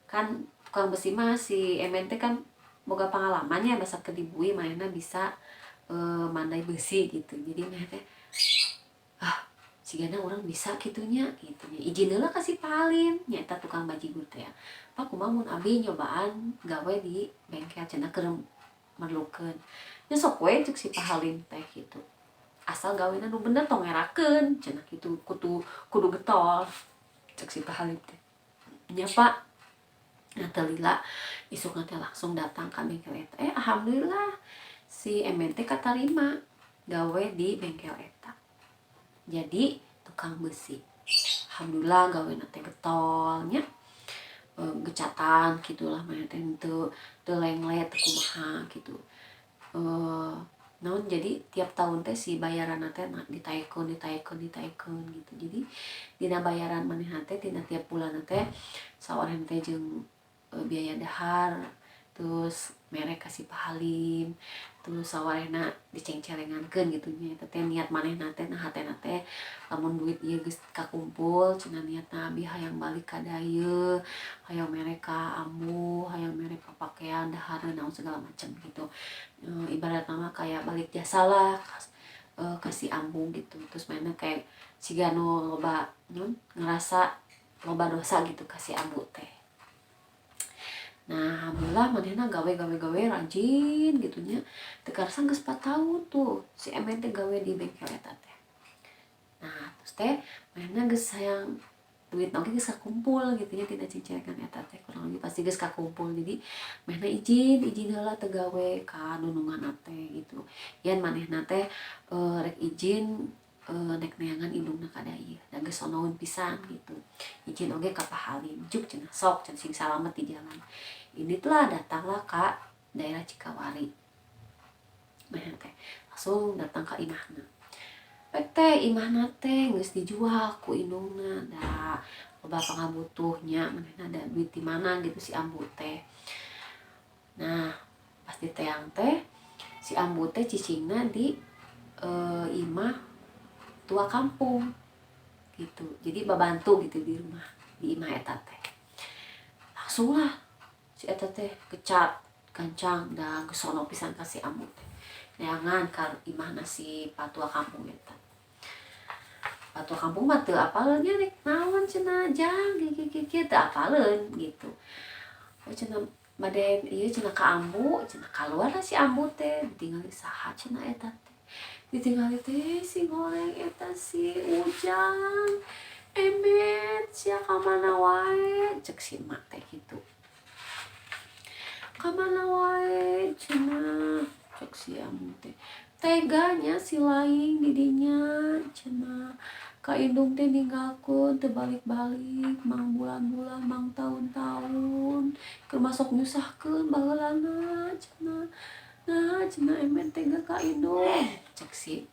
Kan tukang besi mah si Emen teh kan boga pengalamannya basa kedibui manehna bisa mandai besi gitu. Jadi maneh teh sigana orang bisa gitunya izin heula ka si Pak Halim nyata tukang bajigur teh Pak kumaha mun abi nyobaan gawe di bengkel cenah keur merlukeun nya sok we cek si Pak Halim teh gitu asal gawena nu bener tong ngerakeun cenah kitu kudu getol cek si Pak Halim teh nya Pak teu lila isuk teh langsung datang ka bengkel eta alhamdulillah si Emen teh katarima gawe di bengkel eta jadi tukang besi alhamdulillah gawe teh getolnya gecatan gitulah mah teh teu lenglet teu kumaha gitu naon jadi tiap tahun teh si bayaran teh ditaekeun gitu jadi dina bayaran manehna teh dina tiap bulan teh sawareh teh jeung biaya dahar terus merek kasih Pak Halim terus sawarehna diceng-celengankeun gitu nya eta teh niat manehna teh nah hatena teh lamun duit ieu geus kakumpul cenah niatna abi hayang balik ka dayeuh hayang merek ka ambu hayang merek ka pakean dahareun naon segala macam gitu. Ibarat nama kayak balik jasa lah, kasih ambu gitu. Terus mana kayak siga nu loba ngerasa loba dosa gitu kasih ambu teh. Nah alhamdulillah manehna gawe rajin gitunya. Teu karasa geus 4 tahun tuh si Emet teh gawe di bengkel eta teh. Nah terus teh manehna geus sayang duit oge geus kakumpul gitu ya, tidak cicirekan eta teh kurang lebih pasti geus kakumpul. Jadi manehna izin heula teu gawe ka nunungan teh gitu. Yen manehna teh rek izin nek neangan indungna kada ieu da geus sonoeun pisan gitu. Izin oge ka pahalin juk cenah sok cenah sing salamet di jalan. Ini telah datanglah ka daerah Cikawari. Manehna teh langsung datang ka imahna. Teh imahna teh geus dijual ku indungna da loba pangabutuhnya manehna da duit di mana gitu si ambu teh. Nah pas di teang teh si ambu teh cicingna di imah tua kampung gitu. Jadi babantu gitu di rumah di imah eta teh. Langsung lah si eta teh kecat gancang da geus sono pisan ka si ambu teh. Neangan ka imahna si patua kampung eta. Patua kampung mah teu apaleun nya rek naon cenah jang teu apaleun gitu. Oh cenah bade ieu cenah ka ambu cenah kaluar lah si ambu teh ditinggali saha cenah eta teh. Ditinggali teh si goreng eta si Ujang. Emet sia ka mana wae cek si emak teh gitu. Ka mana wae cenah cek si ambu teh. Teganya si laing di dinya cenah ka indung teh ninggalkeun teu balik-balik mang bulan-bulan mang tahun-tahun keur masok nyusahkeun baheulana cenah. Nah cenah Emet tega ka indung cek si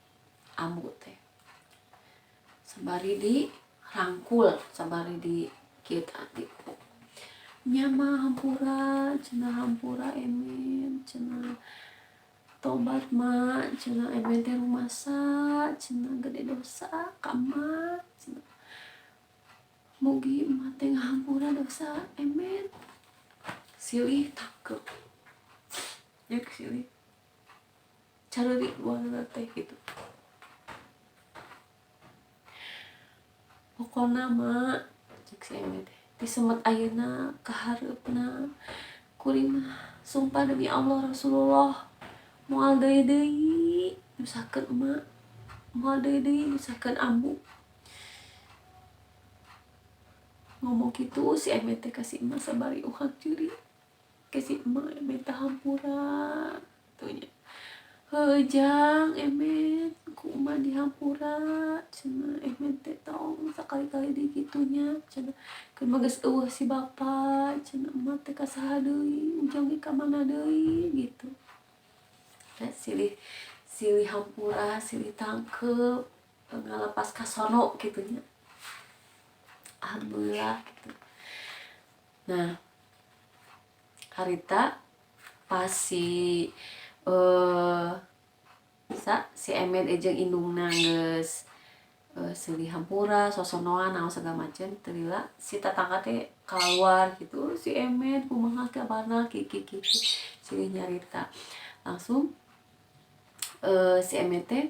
ambu teh. Sabari di rangkul sabari di kieu tadi. Nya mah hampura cenah hampura Emet cenah. Tobat mak cenah Emet teh rumasa cenah gede dosa ka emak cenah. Mugi emak teh ngahampura dosa Emet. Silih takeu. Ya silih. Careurik buana teh gitu. Pokona mak cek si Emet teh disemet ayeuna ka hareupna kulimah sumpah demi Allah Rasulullah moal deui nyusahkeun emak moal deui nyusahkeun ambu. Ngomong gitu si Emet teh kasih emak sabari uhak curi kasih emak Emet teh hampura tuh nya. Jang Emet ku emak dihampura cenah Emet teh tong sakali-kali digitunya cenah keur mah geus eueuh si bapa cenah emak teh ka saha deui Ujang ge ka mana deui gitu. Da silih hampura silih tangkep ngalepas ka sono gitu nya. Alhamdulillah gitu. Nah harita pas si si Emet jeung indungna geus silih hampura sosonoan naon segala macem teu lila si tatangga teh kaluar gitu si Emet kumaha kabarna kiki silih nyarita langsung si Emet teh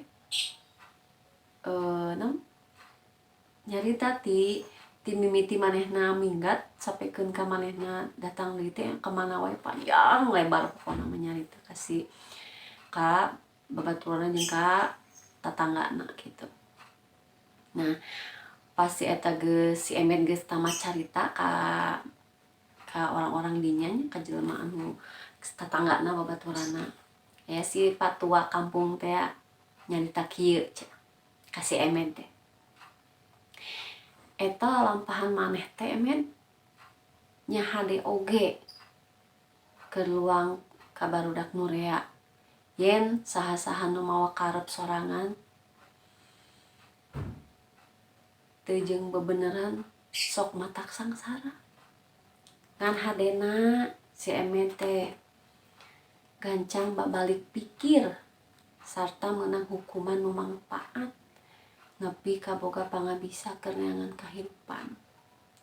nyarita ti mimiti manehna minggat sapekeun ka manehna datang deui teh ka mana wae panjang lebar pokona nyarita kasih ka babaturanna jeung ka tatanggana gitu. Nah pas si eta geus si Emet geus tamat carita ka orang-orang dinya ka jelema anu tatanggana babaturanna ya si patua kampung teh nyarita kieu ka si Emet teh. Eta lampahan maneh teh Emet nya hade oge keur luang ka barudak nu rea yen saha-saha nu mawa karep sorangan teu jeung bebeneran sok matak sangsara. Ngan hadena si Emet teh gancang babalik pikir sarta meunang hukuman nu mangpaat nepi ka boga pangabisa keur neangan kahirupan.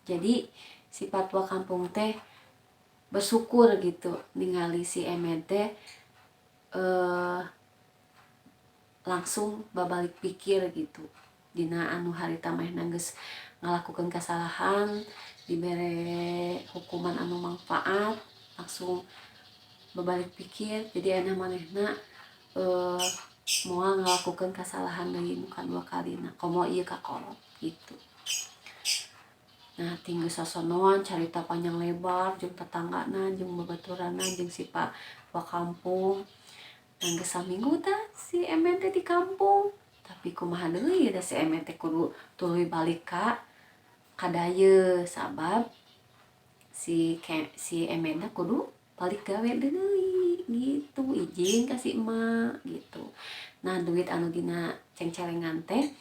Jadi si patua kampung teh bersyukur gitu ningali si Emet teh langsung babalik pikir gitu dina anu harita meh geus ngalakukeun kesalahan dibere hukuman anu manfaat langsung babalik pikir jadi enak manehna moal ngalakukeun kesalahan deui nu kadua kalina komo ieu kakolot gitu. Nah tinggal sasonoan carita panjang lebar jeung tetanggana jeung babaturanna jeung si Pak kampung. Geus saminggu tah si Emet teh di kampung. Tapi kumaha deui da si Emet teh kudu tuluy balik ka daye sabab si Emet kudu balik gawe deui gitu izin ka si emak gitu. Nah duit anu dina cengcelengan teh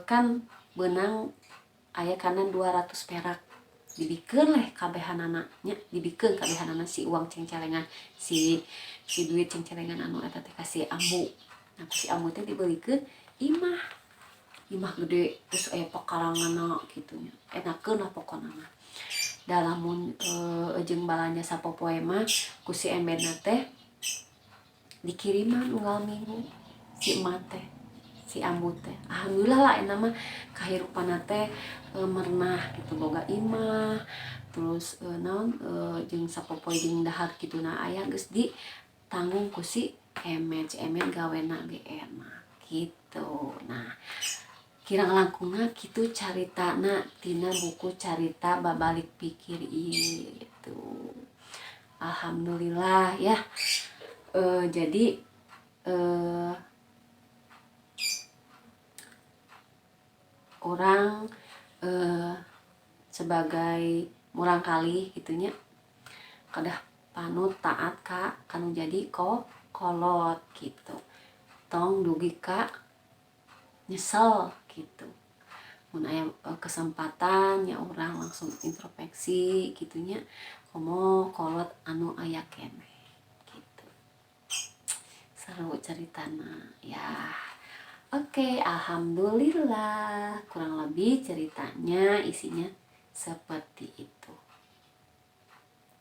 kan beunang aya kana 200 perak dibikeun leh kabehanana nya dibikeun kabehanana si uang cengcelengan si duit cengcelengan anu eta teh kasih ambu. Nah si ambu teh dibelikeun imah gede terus aya pekaranganna kitu nya enakeun lah pokona mah. Da lamun jeung balanja sapopoe mah ku si Emetna teh dikiriman unggal minggu si emak teh si ambu teh alhamdulillah lah eta mah kahirupanna teh merenah gitu boga imah terus naon jeung sapopoe jeung dahar kituna aya geus ditanggung ku si Emet gawena ge enak gitu. Nah kirang langkungna kitu caritana tina buku carita babalik pikir ieu gitu. Alhamdulillah ya. Jadi orang sebagai murangkali gitunya kadah panut taat ka kanu jadi kolot gitu tong dugi ka nyesel gitu mun aya kesempatan ya orang langsung introspeksi gitunya komo kolot anu aya keneh gitu seru ceritana ya. Oke, alhamdulillah kurang lebih ceritanya isinya seperti itu.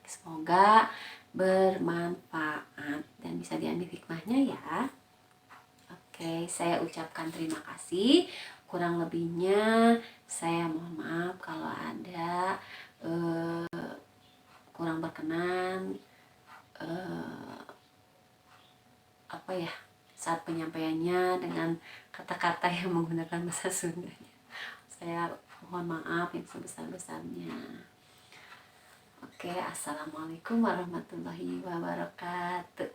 Semoga bermanfaat dan bisa diambil hikmahnya ya. Oke, saya ucapkan terima kasih. Kurang lebihnya saya mohon maaf kalau ada kurang berkenan saat penyampaiannya dengan kata-kata yang menggunakan bahasa Sundanya. Saya mohon maaf yang sebesar-besarnya. Oke, assalamualaikum warahmatullahi wabarakatuh.